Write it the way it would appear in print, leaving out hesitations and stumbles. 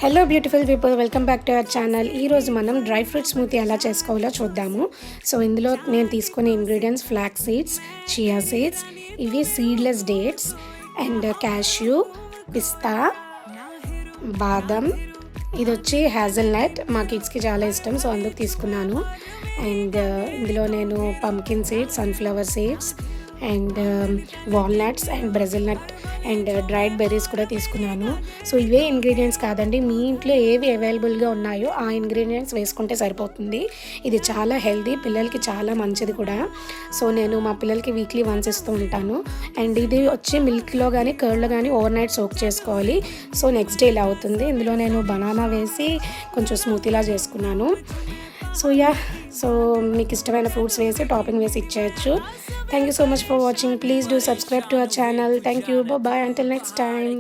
Hello beautiful people, welcome back to our channel. ఈరోజు మనం dry fruit smoothie ఎలా చేసుకోవాలో చూద్దాము. సో ఇందులో నేను తీసుకునే ingredients flax seeds, chia seeds, ఇవి సీడ్లెస్ డేట్స్ అండ్ క్యాష్యూ, పిస్తా, బాదం, ఇది వచ్చి హ్యాజల్నట్. మా కిడ్స్కి చాలా ఇష్టం, సో అందుకు తీసుకున్నాను. అండ్ ఇందులో నేను pumpkin seeds, sunflower seeds and walnuts and Brazil nut and dried berries కూడా తీసుకున్నాను. సో ఇవే ఇంగ్రీడియంట్స్ కాదండి, మీ ఇంట్లో ఏవి అవైలబుల్గా ఉన్నాయో ఆ ఇంగ్రీడియంట్స్ వేసుకుంటే సరిపోతుంది. ఇది చాలా హెల్దీ, పిల్లలకి చాలా మంచిది కూడా. సో నేను మా పిల్లలకి వీక్లీ వన్స్ ఇస్తూ ఉంటాను. అండ్ ఇది వచ్చి మిల్క్లో కానీ కర్డ్లో కానీ ఓవర్ నైట్ సోక్ చేసుకోవాలి. సో నెక్స్ట్ డే ఇలా అవుతుంది. ఇందులో నేను బనానా వేసి కొంచెం స్మూతీలా చేసుకున్నాను. సో మీకు ఇష్టమైన ఫ్రూట్స్ వేసి టాపింగ్ వేసి ఇచ్చేయచ్చు. Thank you so much for watching. Please do subscribe to our channel. Thank you. Bye bye. Until next time.